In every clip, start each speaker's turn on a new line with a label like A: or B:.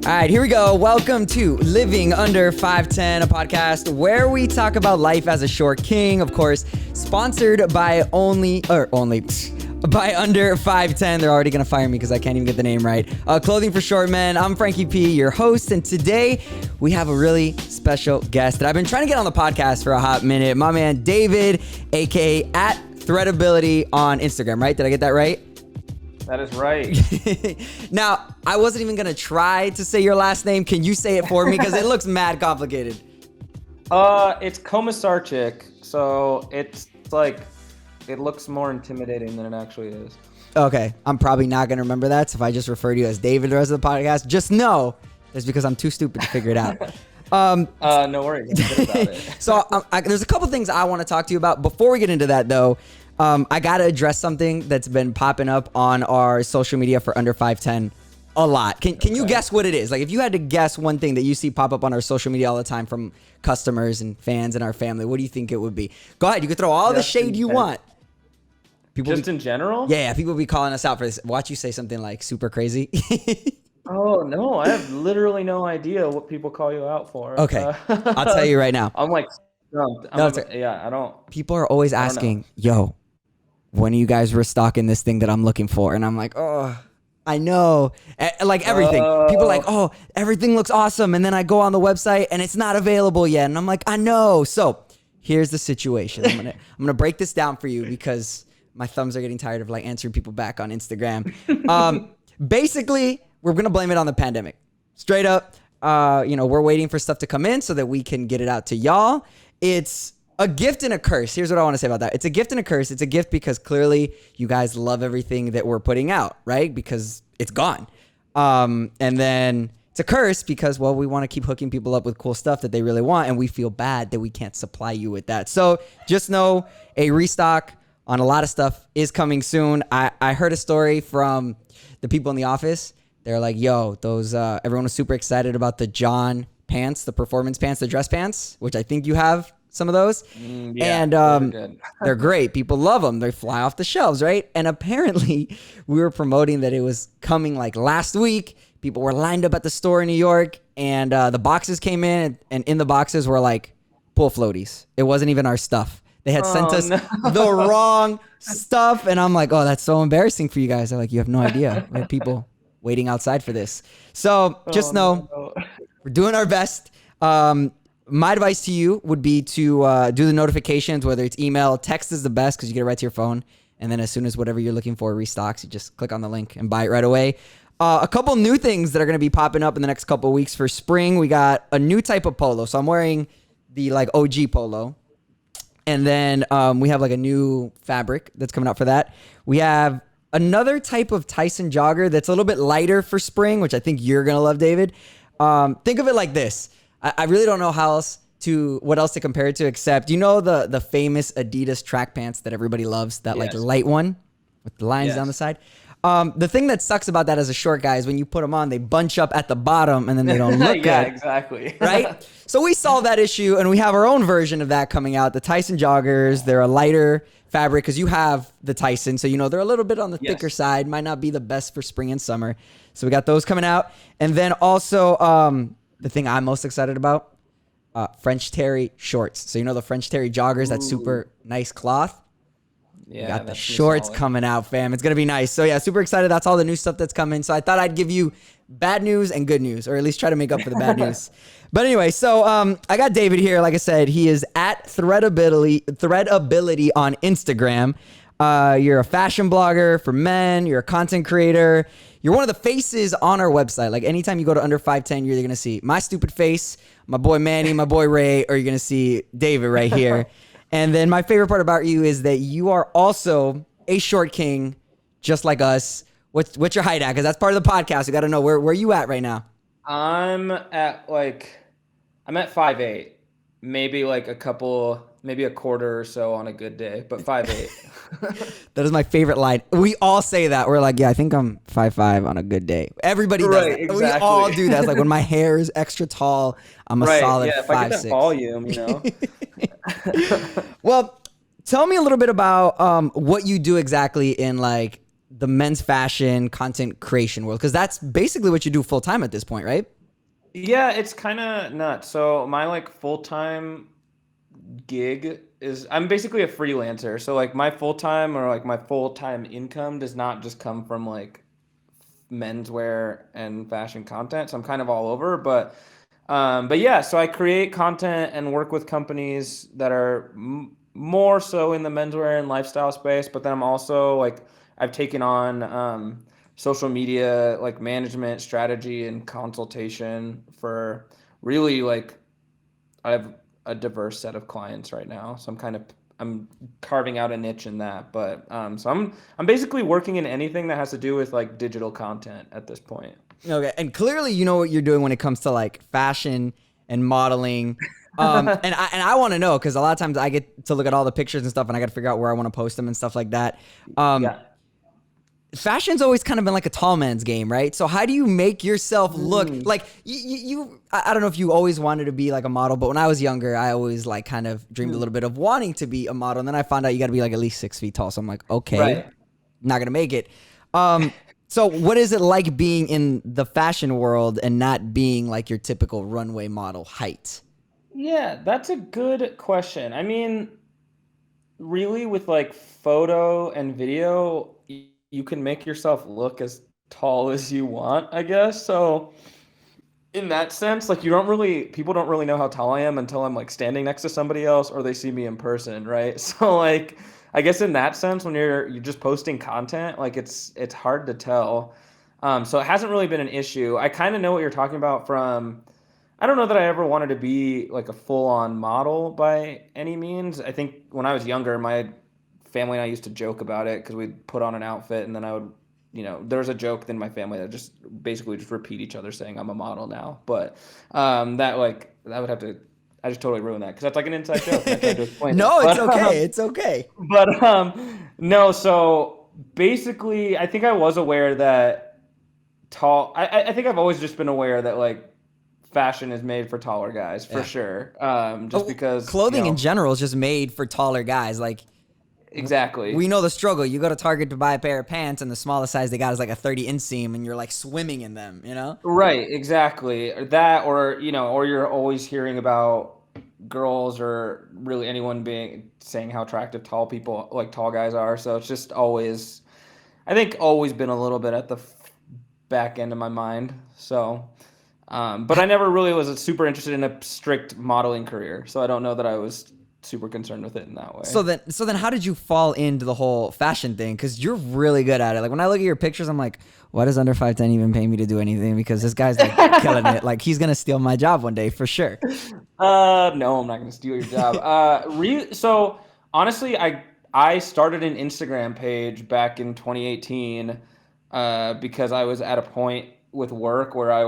A: All right, here we go. Welcome to Living Under 5'10", a podcast where we talk about life as a short king. Of course, sponsored by by Under 5'10". They're already going to fire me because I can't even get the name right. Clothing for short men. I'm Frankie P, your host, and today we have a really special guest that I've been trying to get on the podcast for a hot minute. My man David, aka at Threadability on Instagram, right? Did I get that right?
B: That is right.
A: Now, I wasn't even going to try to say your last name. Can you say it for me? Because it looks mad complicated.
B: It's Komisarchik, so it's like, it looks more intimidating than it actually is.
A: Okay, I'm probably not going to remember that. So if I just refer to you as David the rest of the podcast, just know it's because I'm too stupid to figure it out.
B: No worries. I'm good about it.
A: So there's a couple things I want to talk to you about. Before we get into that, though, I got to address something that's been popping up on our social media for Under 5'10" a lot. Can you guess what it is? Like, if you had to guess one thing that you see pop up on our social media all the time from customers and fans in our family, what do you think it would be? Go ahead. You can throw all the shade you want.
B: People in general?
A: Yeah, people be calling us out for this. Watch you say something like super crazy.
B: Oh, no. I have literally no idea what people call you out for.
A: Okay. I'll tell you right now.
B: I'm like, stumped. I don't.
A: People are always asking, yo, when are you guys restocking this thing that I'm looking for? And I'm like, oh, I know. Like everything. People are like, oh, everything looks awesome. And then I go on the website and it's not available yet. And I'm like, I know. So here's the situation. I'm gonna break this down for you because my thumbs are getting tired of like answering people back on Instagram. Basically, we're gonna blame it on the pandemic. Straight up. We're waiting for stuff to come in so that we can get it out to y'all. It's a gift and a curse. Here's what I want to say about that. It's a gift and a curse. It's a gift because clearly you guys love everything that we're putting out, right? Because it's gone. And then it's a curse because, well, we want to keep hooking people up with cool stuff that they really want, and we feel bad that we can't supply you with that. So just know a restock on a lot of stuff is coming soon. I heard a story from the people in the office. They're like, yo, those everyone was super excited about the John pants, the performance pants, the dress pants, which I think you have some of those. And they're great. People love them. They fly off the shelves, right? And apparently we were promoting that it was coming like last week. People were lined up at the store in New York, and the boxes came in, and in the boxes were like pool floaties. It wasn't even our stuff. They had sent us the wrong stuff. And I'm like, oh, that's so embarrassing for you guys. They're like, you have no idea. We have people waiting outside for this. So just know we're doing our best. My advice to you would be to do the notifications, whether it's email, text is the best because you get it right to your phone. And then as soon as whatever you're looking for restocks, you just click on the link and buy it right away. A couple new things that are going to be popping up in the next couple of weeks for spring. We got a new type of polo. So I'm wearing the like OG polo. And then we have like a new fabric that's coming out for that. We have another type of Tyson jogger that's a little bit lighter for spring, which I think you're going to love, David. Think of it like this. I really don't know what else to compare it to, except, you know, the famous Adidas track pants that everybody loves, that like light one with the lines down the side. The thing that sucks about that as a short guy is when you put them on, they bunch up at the bottom and then they don't look
B: yeah,
A: good.
B: Exactly.
A: Right? So we solved that issue, and we have our own version of that coming out. The Tyson joggers, they're a lighter fabric because you have the Tyson. So, you know, they're a little bit on the thicker side, might not be the best for spring and summer. So we got those coming out. And then also the thing I'm most excited about, French Terry shorts. So, you know, the French Terry joggers, that super nice cloth. Yeah, we got the shorts coming out, fam. It's going to be nice. So, yeah, super excited. That's all the new stuff that's coming. So I thought I'd give you bad news and good news, or at least try to make up for the bad news. But anyway, so I got David here. Like I said, he is at Threadability on Instagram. You're a fashion blogger for men. You're a content creator. You're one of the faces on our website. Like anytime you go to Under 5'10", you're going to see my stupid face, my boy Manny, my boy Ray, or you're going to see David right here. And then my favorite part about you is that you are also a short king, just like us. What's your height at? Because that's part of the podcast. We got to know where you at right now.
B: I'm at 5'8", maybe like maybe a quarter or so on a good day, but 5'8".
A: That is my favorite line. We all say that. We're like, yeah, I think I'm 5'5" on a good day. Everybody does that.
B: Exactly.
A: We all do that. It's like when my hair is extra tall, I'm a solid 5'6".
B: If I get that volume, you know.
A: Well, tell me a little bit about what you do exactly in like the men's fashion content creation world, because that's basically what you do full time at this point, right?
B: Yeah, it's kind of nuts. So my like full-time gig is I'm basically a freelancer. So like my full-time or like my full-time income does not just come from like menswear and fashion content. So I'm kind of all over, but yeah, so I create content and work with companies that are more so in the menswear and lifestyle space. But then I'm also like I've taken on social media like management, strategy, and consultation for really like I have a diverse set of clients right now. So I'm carving out a niche in that. But so I'm basically working in anything that has to do with like digital content at this point.
A: Okay, and clearly you know what you're doing when it comes to like fashion and modeling. And I want to know because a lot of times I get to look at all the pictures and stuff, and I got to figure out where I want to post them and stuff like that. Um,
B: Yeah.
A: Fashion's always kind of been like a tall man's game, right? So how do you make yourself look
B: Mm.
A: like I don't know if you always wanted to be like a model, but when I was younger, I always like kind of dreamed a little bit of wanting to be a model, and then I found out you got to be like at least 6 feet tall. So I'm like, okay,
B: Right.
A: not gonna make it. So what is it like being in the fashion world and not being like your typical runway model height?
B: Yeah, that's a good question. I mean, really, with like photo and video, you can make yourself look as tall as you want, I guess. So, in that sense, like people don't really know how tall I am until I'm like standing next to somebody else or they see me in person, right? So like I guess in that sense when you're just posting content, like it's hard to tell. So it hasn't really been an issue. I kind of know what you're talking about from I don't know that I ever wanted to be like a full-on model by any means. I think when I was younger, my family and I used to joke about it because we'd put on an outfit and then I would, there was a joke in my family that just basically just repeat each other saying I'm a model now. But that would have to, I just totally ruined that because that's like an inside joke and I tried to explain it.
A: No, it's
B: But
A: okay. It's okay.
B: no, so basically, I think I was aware that I think I've always just been aware that like fashion is made for taller guys for
A: Yeah.
B: sure. Just
A: Oh,
B: because,
A: clothing in general is just made for taller guys. Like we
B: exactly.
A: know the struggle. You go to Target to buy a pair of pants, and the smallest size they got is like a 30 inseam, and you're like swimming in them. You know?
B: Right, exactly. Or that, or you're always hearing about girls or really anyone being saying how attractive tall people, like tall guys are. So it's just always, I think, always been a little bit at the back end of my mind. So, but I never really was super interested in a strict modeling career. So I don't know that I was super concerned with it in that way.
A: So then, how did you fall into the whole fashion thing? Because you're really good at it. Like when I look at your pictures, I'm like, why does Under 5'10" even pay me to do anything? Because this guy's like killing it. Like he's gonna steal my job one day for sure.
B: No, I'm not gonna steal your job. So honestly, I started an Instagram page back in 2018, because I was at a point with work where I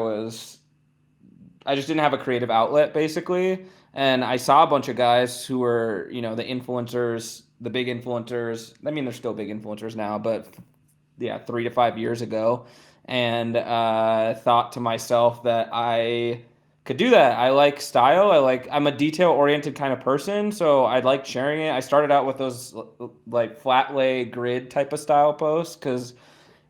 B: just didn't have a creative outlet basically, and I saw a bunch of guys who were, the influencers, the big influencers. I mean, they're still big influencers now, but yeah, 3 to 5 years ago, and thought to myself that I could do that. I like style. I'm a detail oriented kind of person, so I like sharing it. I started out with those like flat lay grid type of style posts because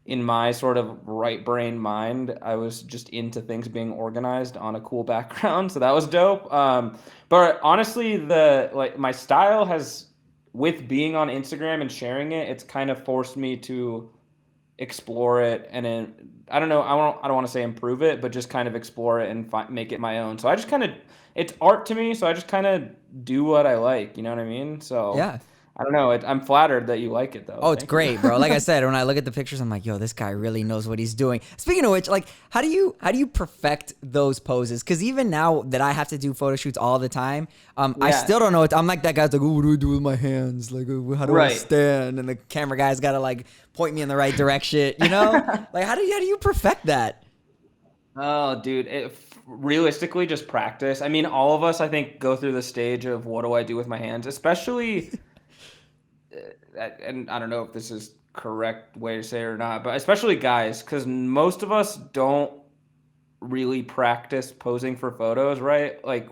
B: in my sort of right brain mind, I was just into things being organized on a cool background, so that was dope. But honestly, the like my style has with being on Instagram and sharing it, it's kind of forced me to explore it and then I don't know, I don't want to say improve it, but just kind of explore it and make it my own. So I just kind of it's art to me, so I just kind of do what I like, you know what I mean? So
A: Yeah.
B: I don't know. I'm flattered that you like it though.
A: Oh, it's
B: Thank you.
A: great, bro. Like I said, when I look at the pictures, I'm like, yo, this guy really knows what he's doing. Speaking of which, like, how do you perfect those poses? Because even now that I have to do photo shoots all the time, I
B: Yeah.
A: still don't know. I'm like that guy's like, oh, what do I do with my hands? Like, how do I
B: Right.
A: stand? And the camera guy's got to like point me in the right direction. You know, like how do you perfect that?
B: Oh, dude, realistically, just practice. I mean, all of us, I think, go through the stage of what do I do with my hands, especially, and I don't know if this is correct way to say it or not, but especially guys, because most of us don't really practice posing for photos, right? Like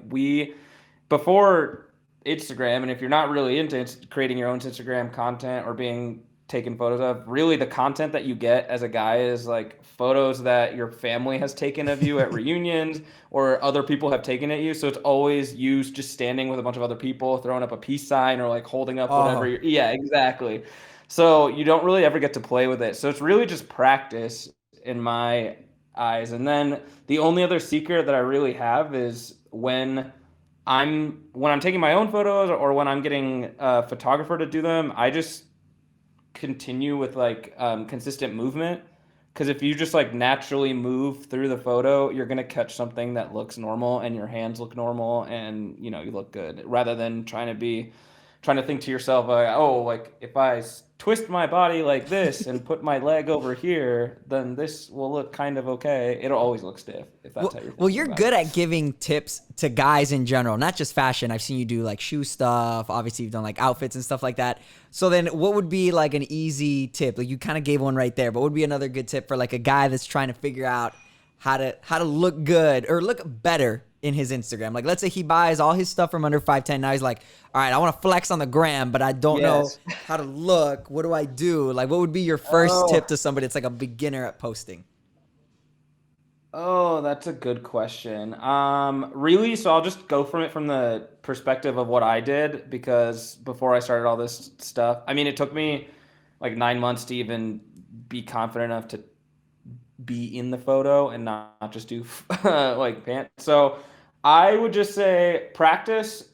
B: before Instagram, and if you're not really into creating your own Instagram content or being taken photos of. Really, the content that you get as a guy is like photos that your family has taken of you at reunions or other people have taken at you. So it's always you just standing with a bunch of other people, throwing up a peace sign or like holding up whatever.
A: Oh,
B: Yeah, exactly. So you don't really ever get to play with it. So it's really just practice in my eyes. And then the only other secret that I really have is when I'm taking my own photos or when I'm getting a photographer to do them, I just continue with like consistent movement. Because if you just like naturally move through the photo, you're gonna catch something that looks normal and your hands look normal and you look good rather than trying to think to yourself, oh, like if I twist my body like this and put my leg over here, then this will look kind of okay. It'll always look stiff if that's how you're
A: well,
B: thinking
A: you're
B: about
A: good
B: it.
A: at giving tips to guys in general, not just fashion. I've seen you do like shoe stuff. Obviously, you've done like outfits and stuff like that. So then, what would be like an easy tip? Like you kind of gave one right there, but what would be another good tip for like a guy that's trying to figure out how to look good or look better in his Instagram? Like, let's say he buys all his stuff from under 5'10". Now he's like, all right, I want to flex on the gram, but I don't know
B: Yes.
A: how to look. What do I do? Like, what would be your first
B: Oh,
A: tip to somebody that's like a beginner at posting?
B: oh, that's a good question. Really, so I'll just go from it from the perspective of what I did because before I started all this stuff, I mean, it took me like 9 months to even be confident enough to be in the photo and not just do like pants. So I would just say practice,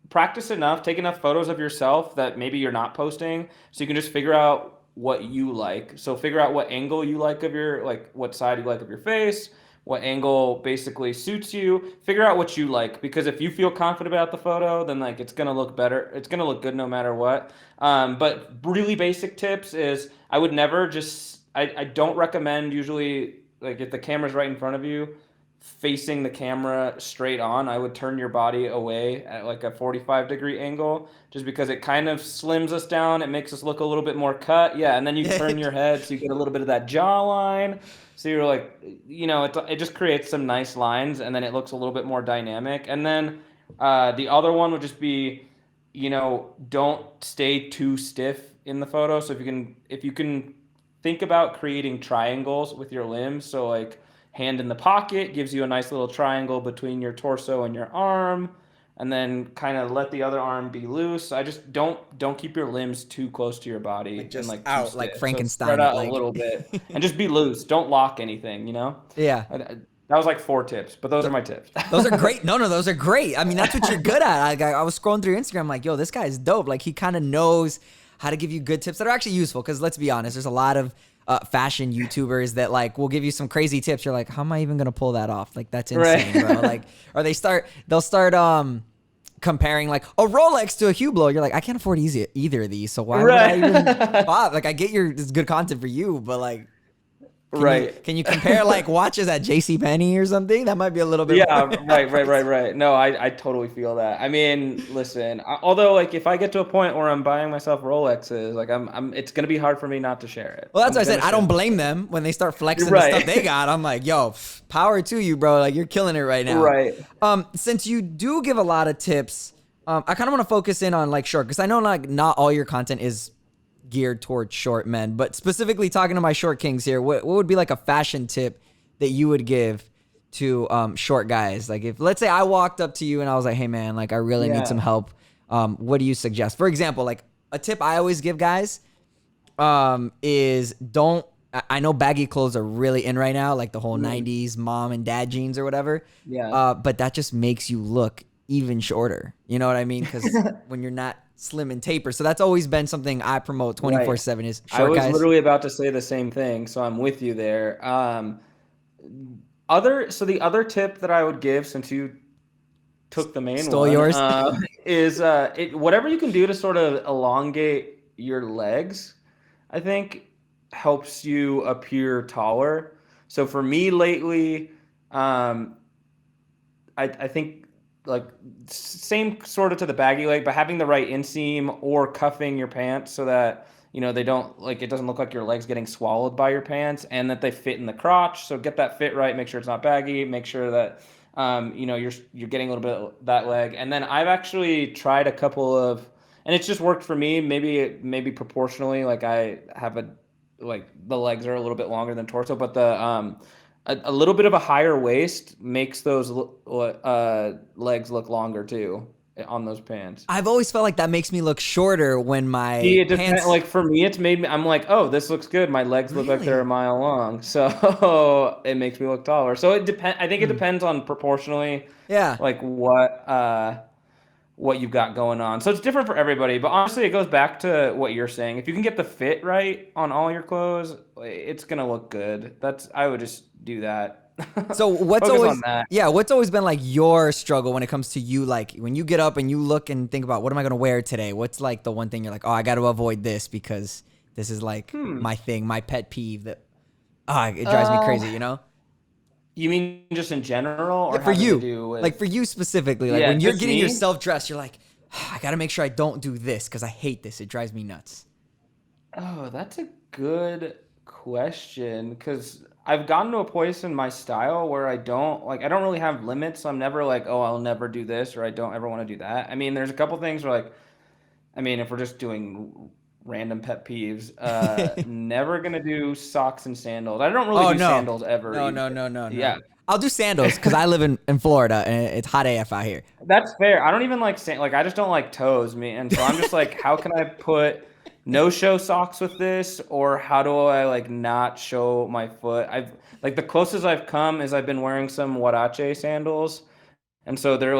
B: practice enough, take enough photos of yourself that maybe you're not posting, so you can just figure out what you like. So figure out what angle you like of your like what side you like of your face, what angle basically suits you. Figure out what you like because if you feel confident about the photo, then like it's gonna look better. It's gonna look good no matter what. But really basic tips is I would never just I don't recommend usually like if the camera's right in front of you facing the camera straight on, I would turn your body away at like a 45-degree angle just because it kind of slims us down. It makes us look a little bit more cut. Yeah, and then you turn your head so you get a little bit of that jawline. So you're like, it just creates some nice lines and then it looks a little bit more dynamic. And then the other one would just be, don't stay too stiff in the photo. So if you can think about creating triangles with your limbs. So like hand in the pocket gives you a nice little triangle between your torso and your arm, and then kind of let the other arm be loose. I just don't keep your limbs too close to your
A: Like
B: body and
A: just
B: like too
A: out like
B: stiff. So spread
A: Frankenstein it
B: out a
A: like
B: little bit and just be loose. Don't lock anything.
A: yeah.
B: That was like 4 tips, but those are
A: Th-
B: my tips.
A: Those are great. No, those are great. I mean, that's what you're good at. I was scrolling through your Instagram, like, yo, this guy's dope. Like, he kind of knows how to give you good tips that are actually useful. Because let's be honest, there's a lot of fashion YouTubers that like will give you some crazy tips. You're like, how am I even gonna pull that off? Like, that's insane,
B: Right.
A: bro. Like, or they'll start comparing like a Rolex to a Hublot. You're like, I can't afford either of these, so why would I even
B: Right.
A: bother? Like, I get it's good content for you, but like. Can you
B: Right.
A: can you compare like watches at J.C. Penney or something? That might be a little bit
B: Yeah,
A: more
B: right, right, right,
A: pricey.
B: right. No, I totally feel that. I mean, listen, although like if I get to a point where I'm buying myself Rolexes, like it's gonna be hard for me not to share it.
A: Well, that's
B: I'm
A: what I said.
B: gonna
A: I
B: share
A: don't
B: it.
A: blame them when they start
B: You're
A: flexing the stuff
B: right.
A: they got. I'm like, yo, power to you, bro. Like you're killing it right now.
B: Right.
A: Since you do give a lot of tips, I kind of want to focus in on like short because I know like not all your content is geared towards short men, but specifically talking to my short kings here, what would be like a fashion tip that you would give to short guys? Like if let's say I walked up to you and I was like, hey man, like I really need some
B: Yeah.
A: help. What do you suggest? For example, like a tip I always give guys is don't. I know baggy clothes are really in right now, like the whole
B: Mm,
A: '90s mom and dad jeans or whatever.
B: yeah.
A: But that just makes you look even shorter. You know what I mean? Because when you're not slim and taper, so that's always been something I promote
B: Right.
A: 24/7 is
B: I
A: short
B: was
A: guys.
B: literally about to say the same thing, so I'm with you there. The other tip that I would give, since you took the main
A: Stole
B: one,
A: yours.
B: is whatever you can do to sort of elongate your legs, I think helps you appear taller. So for me lately, um, I think like same sort of to the baggy leg, but having the right inseam or cuffing your pants so that they don't like it doesn't look like your legs getting swallowed by your pants and that they fit in the crotch. So get that fit right. Make sure it's not baggy. Make sure that you're getting a little bit of that leg. And then I've actually tried a couple of and it's just worked for me. Maybe proportionally, like I have like the legs are a little bit longer than torso, but a little bit of a higher waist makes those legs look longer too on those pants.
A: I've always felt like that makes me look shorter when
B: See,
A: my
B: it depends.
A: pants.
B: Like for me, it's made me. I'm like, oh, this looks good. My legs look like they're a
A: Really?
B: mile long, so it makes me look taller. So it depend. I think it
A: Hmm.
B: depends on proportionally,
A: Yeah.
B: like what you've got going on. So it's different for everybody. But honestly, it goes back to what you're saying. If you can get the fit right on all your clothes, it's gonna look good. I would just do that.
A: So what's
B: Focus on
A: always
B: that.
A: yeah, what's always been like your struggle when it comes to you, like when you get up and you look and think about what am I gonna wear today? What's like the one thing you're like, oh, I got to avoid this because this is like
B: Hmm.
A: my thing, my pet peeve that it drives me crazy, you know?
B: You mean just in general,
A: Yeah,
B: or
A: for
B: having to
A: you.
B: do with?
A: Like for you specifically, like
B: Yeah,
A: when you're
B: just
A: getting
B: me.
A: yourself dressed, you're like, I got to make sure I don't do this because I hate this. It drives me nuts.
B: Oh, that's a good question because I've gotten to a place in my style where I don't really have limits. So I'm never like, oh, I'll never do this or I don't ever want to do that. I mean, there's a couple things where like, I mean, if we're just doing random pet peeves, never gonna do socks and sandals. I don't really
A: Oh
B: do
A: no.
B: sandals ever
A: No,
B: either.
A: no, no, no, no.
B: Yeah.
A: I'll do sandals because I live in Florida and it's hot AF out here.
B: That's fair. I don't even like like I just don't like toes, me, and so I'm just like, how can I put no show socks with this, or how do I like not show my foot? I've like the closest I've come is I've been wearing some Huarache sandals, and so they're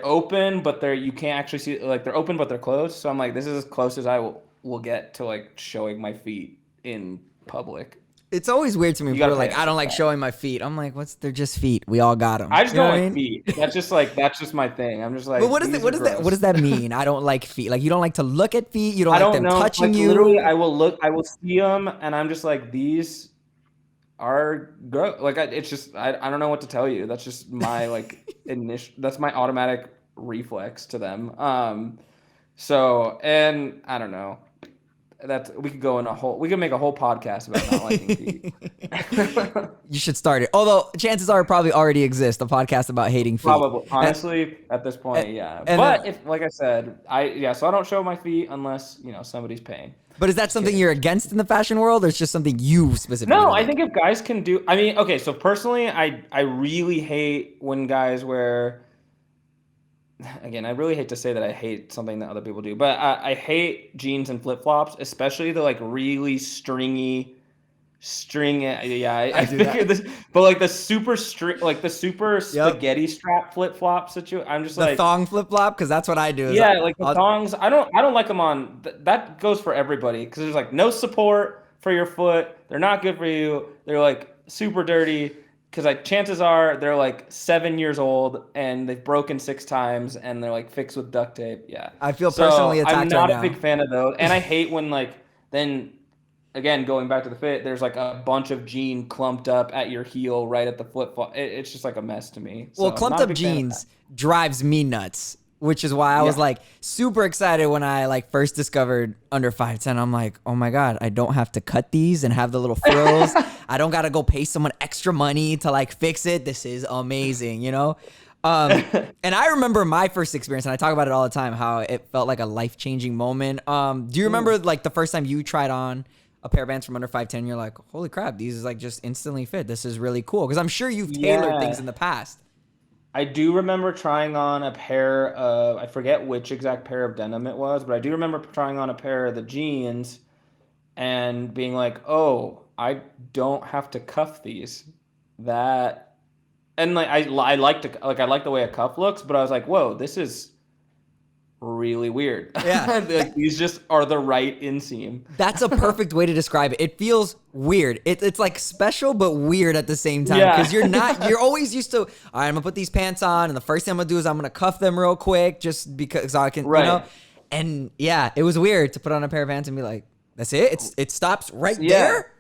B: open, but you can't actually see like they're open but they're closed. So I'm like, this is as close as I will get to like showing my feet in public.
A: It's always weird to me when
B: You
A: people
B: gotta
A: are
B: pay
A: like, I don't like
B: attention.
A: showing my feet. I'm like, they're just feet. We all got them.
B: I just
A: You know
B: don't
A: what I
B: like
A: mean?
B: feet. That's just my thing. I'm just
A: But
B: like, these are
A: what does
B: gross.
A: that mean? I don't like feet. Like you don't like to look at feet. You don't
B: I
A: like
B: don't
A: them
B: know.
A: touching
B: Like literally,
A: you.
B: I will see them, and I'm just like, these are gross. Like it's just, I don't know what to tell you. That's just my like initial. That's my automatic reflex to them. So, and I don't know. We could make a whole podcast about not liking feet.
A: You should start it. Although chances are it probably already exists, a podcast about hating feet.
B: Probably, honestly, at this point, yeah.
A: And
B: But if, like I said, so I don't show my feet unless somebody's paying.
A: but is that
B: Just
A: something
B: kidding.
A: you're against in the fashion world, or it's just something you specifically
B: No,
A: don't
B: I
A: like?
B: think if guys can do, I mean, okay, so personally, I really hate when guys wear. Again, I really hate to say that I hate something that other people do, but I hate jeans and flip flops, especially the like really yeah,
A: I
B: I
A: do that.
B: figured this, but like the super
A: Yep.
B: spaghetti strap flip flop situation. I'm just
A: The
B: like,
A: thong flip flop, because that's what I do. Is
B: yeah, like the
A: I'll,
B: thongs. I don't like them on. That goes for everybody because there's like no support for your foot. They're not good for you. They're like super dirty because like chances are they're like 7 years old and they've broken 6 times and they're like fixed with duct tape. Yeah.
A: I feel personally
B: So I'm
A: attacked right
B: not a big
A: now.
B: fan of those, and I hate when like then again going back to the fit, there's like a bunch of jean clumped up at your heel right at the flip flop. It's just like a mess to me.
A: Well,
B: So
A: clumped
B: not a
A: up
B: big fan of that.
A: jeans drives me nuts, which is why I was
B: Yeah.
A: like super excited when I like first discovered under 5'10". I'm like, oh my God, I don't have to cut these and have the little frills. I don't got to go pay someone extra money to like fix it. This is amazing, you know? And I remember my first experience, and I talk about it all the time, how it felt like a life-changing moment. Do you remember like the first time you tried on a pair of pants from under 5'10"? You're like, holy crap, these is like just instantly fit. This is really cool. Because I'm sure you've tailored things
B: Yeah.
A: in the past.
B: I do remember trying on a pair of, I forget which exact pair of denim it was, but I do remember trying on a pair of the jeans and being like, "Oh, I don't have to cuff these." That and like I like to like I like the way a cuff looks, but I was like, "Whoa, this is really weird."
A: Yeah.
B: Like these just are the right inseam.
A: That's a perfect way to describe it. It feels weird. It's like special but weird at the same time because
B: Yeah.
A: you're always used to, all right, I'm gonna put these pants on and the first thing I'm gonna do is I'm gonna cuff them real quick just because I can, you know?
B: Right.
A: And yeah, it was weird to put on a pair of pants and be like, that's it? It stops right
B: Yeah.
A: there?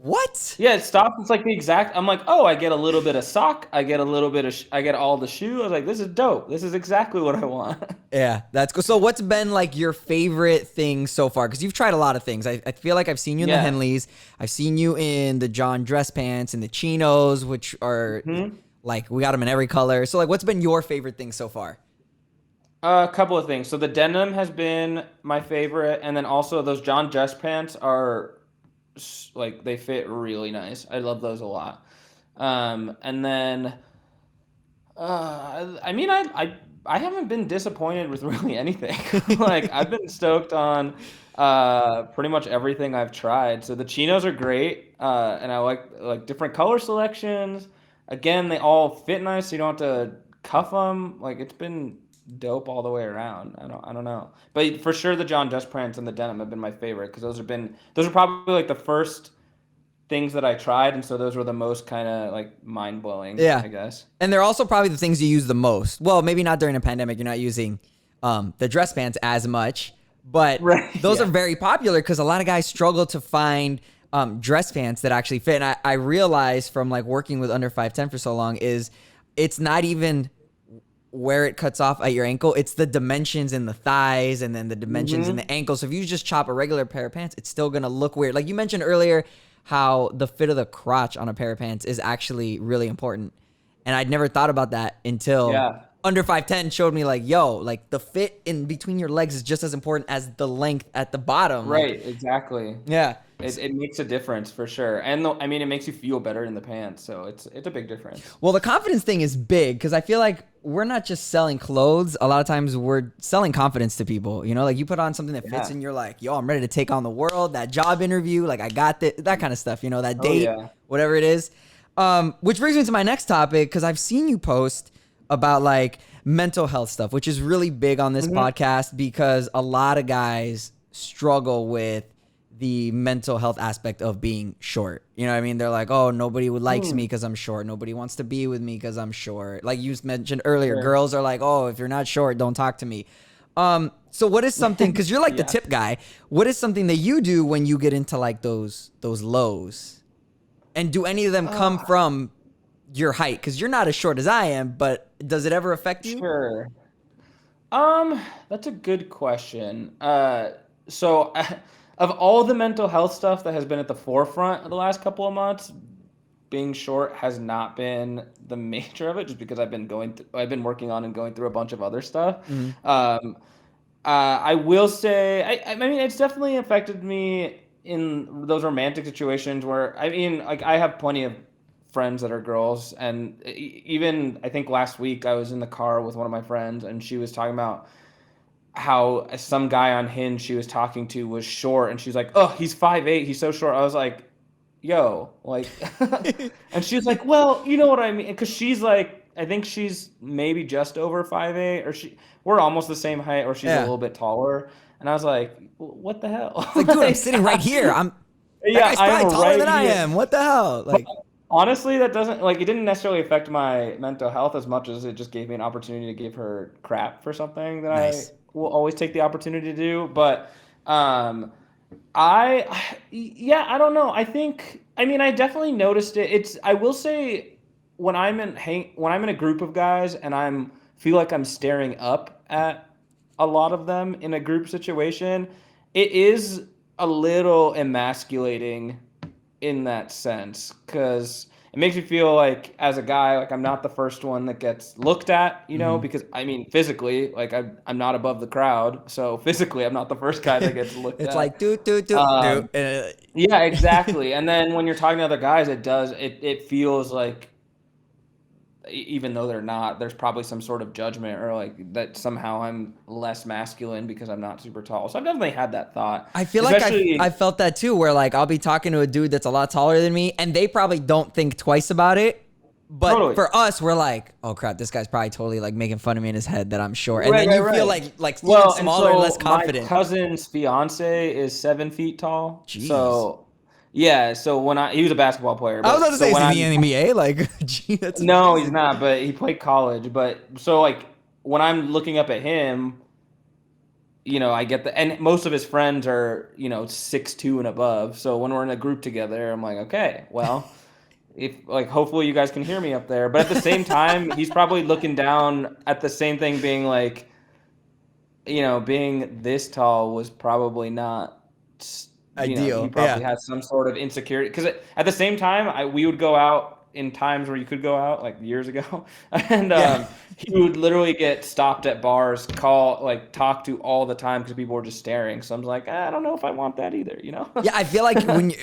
A: What?
B: Yeah, it stops. It's like the exact. I'm like, oh, I get a little bit of sock. I get a little bit of. I get all the shoe. I was like, this is dope. This is exactly what I want.
A: Yeah, that's cool. So what's been like your favorite thing so far? Because you've tried a lot of things. I feel like I've seen you in the
B: Yeah.
A: Henleys. I've seen you in the John dress pants and the chinos, which are
B: Hmm.
A: like, we got them in every color. So like, what's been your favorite thing so far?
B: A couple of things. So the denim has been my favorite, and then also those John Jess pants are like they fit really nice. I love those a lot. And then I mean, I haven't been disappointed with really anything. Like I've been stoked on pretty much everything I've tried. So the chinos are great, and I like different color selections. Again, they all fit nice, so you don't have to cuff them. Like it's been dope all the way around. I don't know, but for sure the John Just prints and the denim have been my favorite because those are probably like the first things that I tried, and so those were the most kind of like mind blowing,
A: Yeah.
B: I guess.
A: And they're also probably the things you use the most. Well, maybe not during a pandemic. You're not using the dress pants as much, but
B: Right.
A: those are
B: Yeah.
A: very popular because a lot of guys struggle to find dress pants that actually fit. And I realized from like working with under 5'10" for so long is it's not even where it cuts off at your ankle. It's the dimensions in the thighs and then the dimensions in
B: Hmm.
A: the ankle. So if you just chop a regular pair of pants, it's still going to look weird. Like you mentioned earlier, how the fit of the crotch on a pair of pants is actually really important. And I'd never thought about that until
B: Yeah.
A: under 5'10" showed me like, yo, like the fit in between your legs is just as important as the length at the bottom. Like,
B: Right. Exactly.
A: yeah.
B: It makes a difference for sure, and I mean, it makes you feel better in the pants, so it's a big difference.
A: Well, the confidence thing is big because I feel like we're not just selling clothes. A lot of times we're selling confidence to people. You know, like you put on something that fits
B: Yeah.
A: and you're like, yo, I'm ready to take on the world. That job interview, like I got this, that kind of stuff, you know, that
B: Oh
A: date,
B: yeah.
A: whatever it is. Which brings me to my next topic because I've seen you post about like mental health stuff, which is really big on this
B: Hmm.
A: podcast because a lot of guys struggle with the mental health aspect of being short. You know what I mean? They're like, oh, nobody would likes me because I'm short. Nobody wants to be with me because I'm short. Like you mentioned earlier,
B: Sure.
A: girls are like, oh, if you're not short, don't talk to me. So what is something, because you're like the
B: Yeah.
A: tip guy, what is something that you do when you get into like those lows? And do any of them come
B: Uh,
A: from your height? Because you're not as short as I am, but does it ever affect you?
B: sure. Um, that's a good question. So of all the mental health stuff that has been at the forefront of the last couple of months, being short has not been the major of it, just because I've been working on and going through a bunch of other stuff.
A: Mhm.
B: Um, I will say, I mean, it's definitely affected me in those romantic situations where, I mean, like I have plenty of friends that are girls, and even I think last week I was in the car with one of my friends, and she was talking about how some guy on Hinge she was talking to was short, and she's like, "Oh, he's 5'8", he's so short." I was like, "Yo, like," and she's like, "Well, you know what I mean," because she's like, I think she's maybe just over 5'8", or we're almost the same height, or she's a
A: Yeah.
B: little bit taller, and I was like, "What the hell?"
A: It's like, dude, I'm
B: Like,
A: sitting right here. That
B: yeah,
A: guy's
B: I'm
A: probably taller
B: right
A: than I
B: here.
A: am. What the hell?
B: But
A: Like,
B: honestly, that doesn't like it didn't necessarily affect my mental health as much as it just gave me an opportunity to give her crap for something that I
A: nice.
B: will always take the opportunity to do. But um yeah, I don't know. I mean I definitely noticed it. I will say when I'm in a group of guys and I'm feel like I'm staring up at a lot of them in a group situation, it is a little emasculating in that sense because it makes me feel like as a guy like I'm not the first one that gets looked at, you know,
A: Mhm.
B: because I mean physically like I'm not above the crowd, so physically I'm not the first guy that gets looked
A: It's
B: at.
A: like do.
B: um yeah, exactly. And then when you're talking to other guys, it feels like even though they're not, there's probably some sort of judgment or like that somehow I'm less masculine because I'm not super tall. So I've definitely had that thought,
A: I feel like I
B: especially
A: felt that too, where like I'll be talking to a dude that's a lot taller than me, and they probably don't think twice about it. But
B: totally.
A: for us, we're like, oh crap, this guy's probably totally like making fun of me in his head that I'm short, and
B: Right,
A: then
B: right,
A: you feel
B: right.
A: like even
B: Well, and
A: smaller and less
B: so my
A: confident.
B: cousin's fiance is 7 feet tall.
A: Jeez,
B: So yeah, so he was a basketball player,
A: I was about
B: but
A: to
B: so
A: say, is
B: when
A: he in the
B: I'm
A: NBA? Like, gee, that's
B: no, he's
A: amazing.
B: not, but he played college. But so like when I'm looking up at him, I get and most of his friends are, 6'2" and above. So when we're in a group together, I'm like, okay, well, if like hopefully you guys can hear me up there. But at the same time, he's probably looking down at the same thing, being like, being this tall was probably not, he
A: Ideal,
B: probably
A: yeah.
B: has some sort of insecurity. Because at the same time, we would go out in times where you could go out, like years ago, and
A: Yeah.
B: he would literally get stopped at bars, talk to all the time because people were just staring. So I'm like, I don't know if I want that either, you know?
A: Yeah, I feel like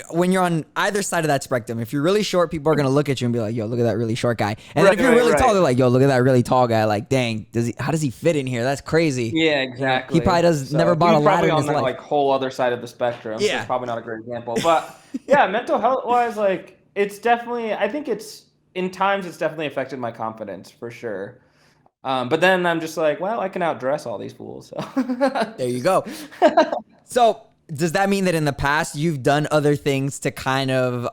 A: when you're on either side of that spectrum, if you're really short, people are gonna look at you and be like, "Yo, look at that really short guy." And then
B: Right,
A: if you're
B: right,
A: really tall,
B: right.
A: they're like, "Yo, look at that really tall guy." Like, dang, how does he fit in here? That's crazy.
B: Yeah,
A: You know, he probably
B: exactly.
A: does never
B: So he
A: bought a
B: was
A: ladder
B: probably
A: in
B: on
A: his
B: that
A: life.
B: like whole other side of the spectrum, so it's
A: Yeah.
B: probably not a great example. But yeah, mental health wise, like it's definitely I think it's in times it's definitely affected my confidence for sure. But then I'm just like, well, I can outdress all these fools. So
A: There you
B: just
A: go. So does that mean that in the past you've done other things to kind of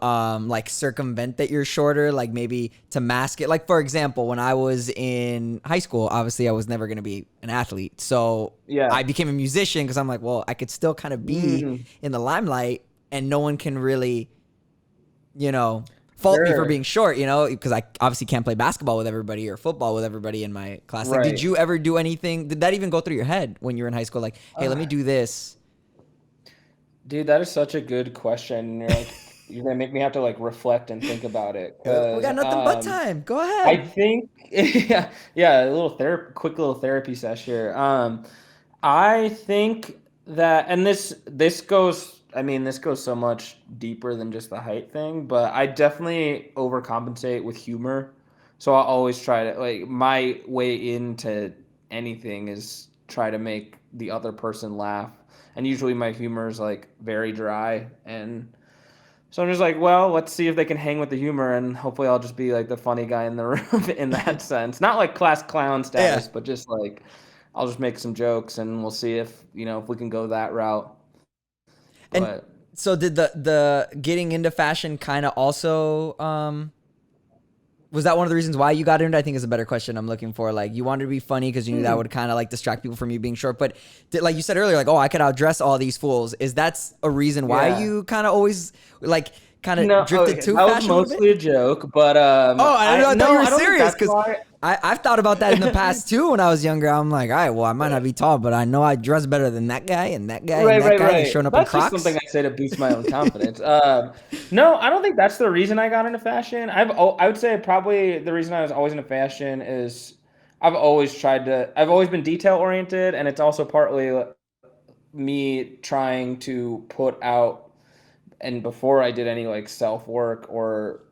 A: like circumvent that you're shorter, like maybe to mask it? Like for example, when I was in high school, obviously I was never going to be an athlete. So
B: yeah.
A: I became a musician because I'm like, well, I could still kind of be
B: Mhm.
A: in the limelight and no one can really, you know, fault me for
B: Sure.
A: being short, because I obviously can't play basketball with everybody or football with everybody in my class. Like, did
B: Right.
A: you ever do anything? Did that even go through your head when you were in high school? Like, hey, let me
B: Uh,
A: do this.
B: Dude, that is such a good question. You're gonna make me have to like reflect and think about it
A: We
B: because
A: got nothing but time. Go
B: I
A: ahead.
B: think yeah, a little quick little therapy session here. I think that, and this goes, I mean, this goes so much deeper than just the height thing, but I definitely overcompensate with humor. So I always try to like my way into anything is try to make the other person laugh, and usually my humor is like very dry and. So I'm just like, well, let's see if they can hang with the humor, and hopefully I'll just be like the funny guy in the room in that sense. Not like class clown
A: Yeah.
B: status, but just like I'll just make some jokes, and we'll see if we can go that route.
A: And
B: But
A: so did the getting into fashion kind of also was that one of the reasons why you got into it? I think is a better question I'm looking for. Like you wanted to be funny because you knew that would kind of like distract people from you being short. But like you said earlier, like, oh, I could outdress all these fools. Is that's a reason why
B: yeah,
A: you kind of always like kind of
B: no,
A: drifted
B: okay,
A: to
B: that was
A: fashion a little bit?
B: mostly a joke. But
A: Oh, I don't know. I thought you were
B: I don't think
A: serious
B: that's
A: because
B: why.
A: I've thought about that in the past too. When I was younger, I'm like, all right, well, I might not be tall, but I know I dress better than that guy and that guy and
B: Right,
A: that
B: right,
A: guy that's
B: right.
A: showing up in
B: That's just
A: Crocs.
B: something I say to boost my own confidence. No, I don't think that's the reason I got into fashion. I would say probably the reason I was always into fashion is I've always been detail oriented, and it's also partly me trying to put out, and before I did any like self work or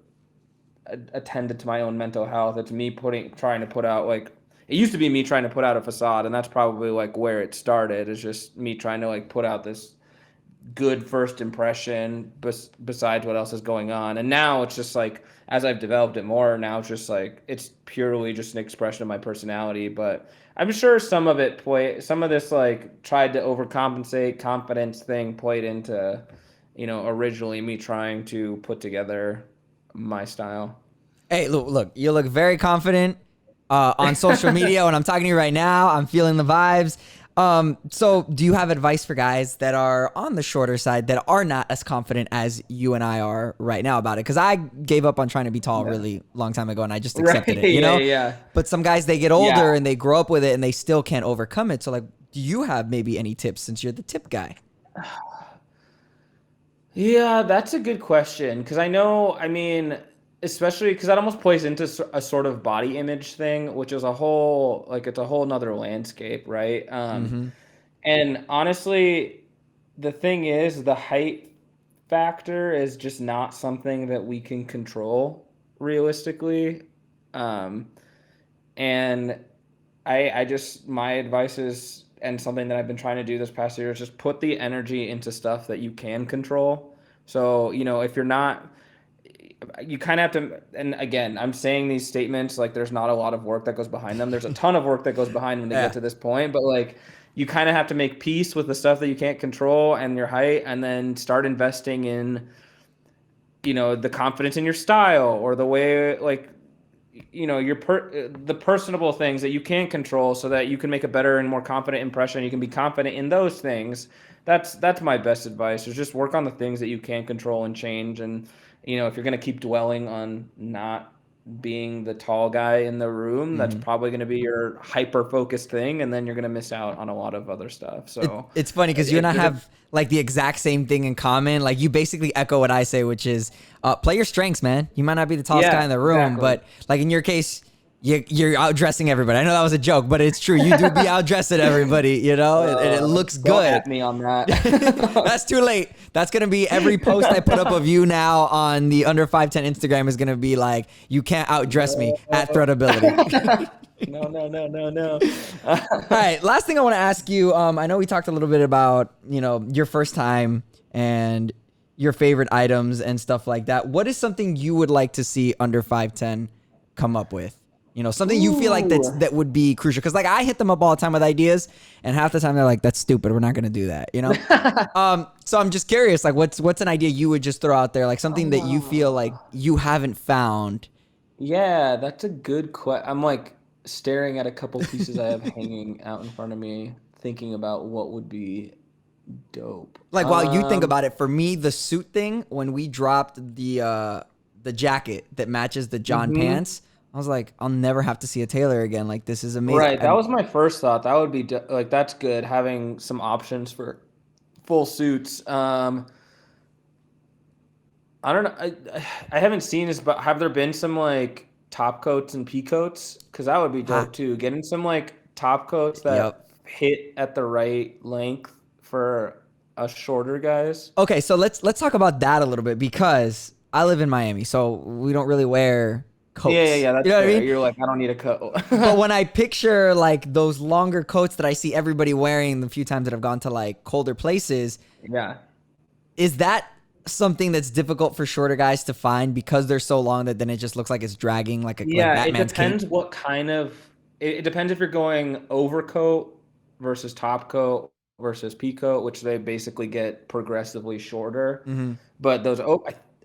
B: attended to my own mental health, it's me trying to put out like it used to be me trying to put out a facade, and that's probably like where it started. Is just me trying to like put out this good first impression besides what else is going on. And now it's just like as I've developed it more, now it's just like it's purely just an expression of my personality. But I'm sure some of this like tried to overcompensate confidence thing played into, originally me trying to put together my style.
A: Hey, look, you look very confident on social media. When I'm talking to you right now, I'm feeling the vibes. So do you have advice for guys that are on the shorter side that are not as confident as you and I are right now about it? Because I gave up on trying to be tall a
B: Yeah.
A: really long time ago and I just
B: Right.
A: accepted it,
B: Yeah. Yeah.
A: But some guys, they get
B: Yeah.
A: older and they grow up with it and they still can't overcome it. So like, do you have maybe any tips since you're the tip guy?
B: Yeah, that's a good question because I know, I mean, especially because that almost plays into a sort of body image thing, which is it's a whole nother landscape, right?
A: Mm-hmm.
B: And honestly, the thing is, the height factor is just not something that we can control realistically. Um, and my advice is, and something that I've been trying to do this past year is just put the energy into stuff that you can control. So, if you're not, you kind of have to, and again, I'm saying these statements like there's not a lot of work that goes behind them. There's a ton of work that goes behind them to get
A: Yeah.
B: to this point, but like you kind of have to make peace with the stuff that you can't control and your height, and then start investing in, the confidence in your style or the way, like, the personable things that you can control so that you can make a better and more confident impression. You can be confident in those things. That's my best advice, is just work on the things that you can control and change. And if you're going to keep dwelling on not being the tall guy in the room. That's probably going to be your hyper focused thing, and then you're going to miss out on a lot of other stuff. So
A: It's funny because you and I have like the exact same thing in common. Like you basically echo what I say, which is play your strengths, man. You might not be the tallest guy in the room, but like in your case, you're outdressing everybody. I know that was a joke, but it's true. You do be outdressing everybody, you know, and it looks
B: Don't
A: good.
B: at me on that.
A: That's too late. That's gonna be every post I put up of you now on the Under 5'10" Instagram is gonna be like, you can't outdress me at Threadability.
B: No.
A: All right, last thing I want to ask you. I know we talked a little bit about, you know, your first time and your favorite items and stuff like that. What is something you would like to see Under 5'10" come up with? You know, something you feel like that would be crucial. Because like I hit them up all the time with ideas, and half the time they're like, "That's stupid. We're not gonna do that." You know. So I'm just curious, like, what's an idea you would just throw out there, like something that you feel like you haven't found?
B: Yeah, that's a good question. I'm like staring at a couple pieces I have hanging out in front of me, thinking about what would be dope.
A: Like while you think about it, for me, the suit thing when we dropped the jacket that matches the John pants. I was like, I'll never have to see a tailor again. Like, this is amazing.
B: Right, that was my first thought. That would be like that's good having some options for full suits. I don't know. I haven't seen this, but have there been some like top coats and pea coats? Because that would be dope too. Getting some like top coats that hit at the right length for us shorter guys.
A: Okay, so let's talk about that a little bit because I live in Miami, so we don't really wear coats.
B: Yeah. That's
A: you know
B: fair.
A: what I mean?
B: You're like, I don't need a coat.
A: But when I picture like those longer coats that I see everybody wearing the few times that I've gone to like colder places,
B: yeah,
A: is that something that's difficult for shorter guys to find because they're so long that then it just looks like it's dragging like a like Batman's
B: it depends
A: cape?
B: what kind of. It depends if you're going overcoat versus top coat versus pea coat, which they basically get progressively shorter. But those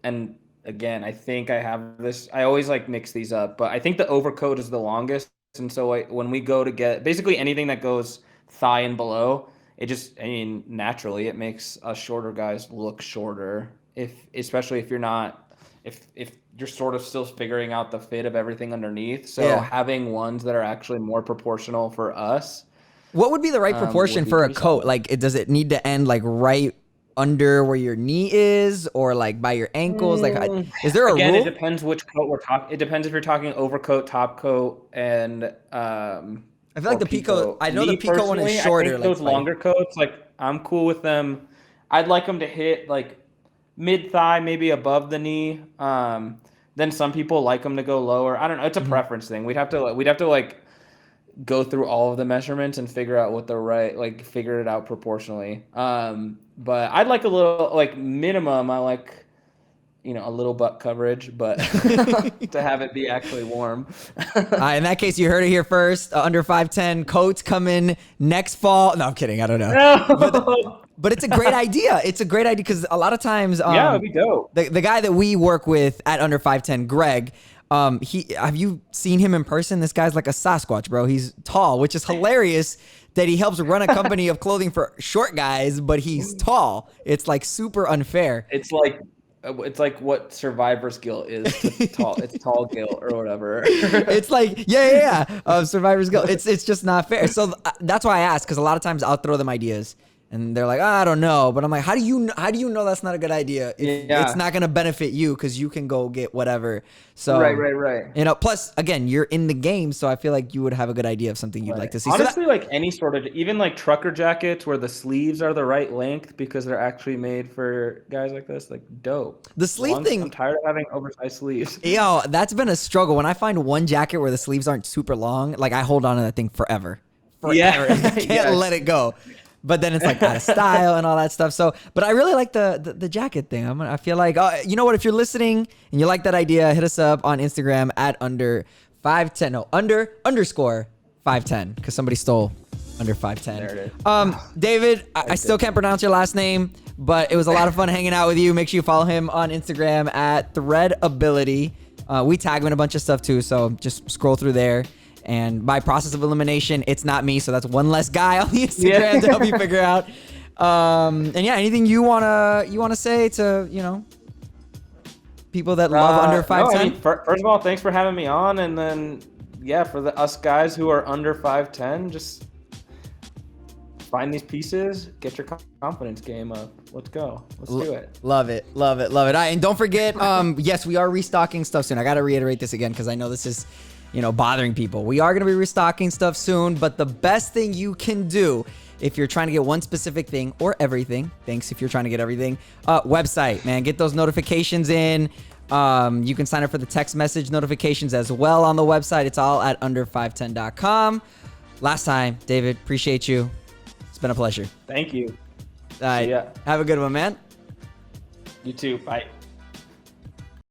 B: and again, I think I have this. I always like mix these up, but I think the overcoat is the longest, and so when we go to get basically anything that goes thigh and below, it just, I mean, naturally it makes us shorter guys look shorter. Especially if you're not, if you're sort of still figuring out the fit of everything underneath. So having ones that are actually more proportional for us.
A: What would be the right proportion for a coat? Like, does it need to end like right under where your knee is, or like by your ankles? Like, is there a rule?
B: It depends which coat we're talking. It depends if you're talking overcoat, top coat, and
A: I feel like the pea coat. I know the pea coat one is shorter.
B: I think those longer coats, like I'm cool with them. I'd like them to hit like mid thigh, maybe above the knee. Then some people like them to go lower. I don't know. It's a preference thing. We'd have to like go through all of the measurements and figure out what the right, like figure it out proportionally. But I'd like a little, like minimum, I like, you know, a little butt coverage, but to have it be actually warm.
A: In that case, you heard it here first. Under 5'10" coats coming next fall. No, I'm kidding. I don't know. But it's a great idea. It's a great idea because a lot of times,
B: it'd be dope.
A: The guy that we work with at Under 5'10", Greg, have you seen him in person? This guy's like a Sasquatch, bro. He's tall, which is hilarious that he helps run a company of clothing for short guys, but he's tall. It's like super unfair.
B: It's like what survivor's guilt is to tall. It's tall guilt or whatever.
A: It's like survivor's guilt. It's just not fair. So that's why I ask, because a lot of times I'll throw them ideas and they're like, I don't know, but I'm like, how do you know that's not a good idea? It's not gonna benefit you because you can go get whatever. So
B: right.
A: You know, plus again, you're in the game, so I feel like you would have a good idea of something you'd like to see.
B: Honestly, like any sort of, even like trucker jackets where the sleeves are the right length because they're actually made for guys like this, like dope.
A: The sleeve thing,
B: I'm tired of having oversized sleeves.
A: Yo, that's been a struggle. When I find one jacket where the sleeves aren't super long, like I hold on to that thing forever.
B: Yeah,
A: I can't let it go. But then it's like out of style and all that stuff. So, but I really like the jacket thing. I feel like, you know what? If you're listening and you like that idea, hit us up on Instagram at under 5'10". No, underscore 5'10", because somebody stole under 5'10".
B: There it is.
A: David, I still can't pronounce your last name, but it was a lot of fun hanging out with you. Make sure you follow him on Instagram at Threadability. We tag him in a bunch of stuff too, so just scroll through there. And by process of elimination, it's not me, so that's one less guy on the Instagram to help you figure out. And yeah, anything you wanna say to, you know? People that love under
B: No,
A: 5'10"?
B: I mean, first of all, thanks for having me on, and then yeah, for us guys who are under 5'10", just find these pieces, get your confidence game up. Let's go. Let's do it.
A: Love it. Love it. Love it. And don't forget, yes, we are restocking stuff soon. I got to reiterate this again because I know this is, bothering people. We are going to be restocking stuff soon, but the best thing you can do if you're trying to get one specific thing or everything, thanks if you're trying to get everything, website, man, get those notifications in. You can sign up for the text message notifications as well on the website. It's all at under510.com. Last time, David, appreciate you. It's been a pleasure.
B: Thank you.
A: All right.
B: See ya.
A: Have a good one, man.
B: You too. Bye.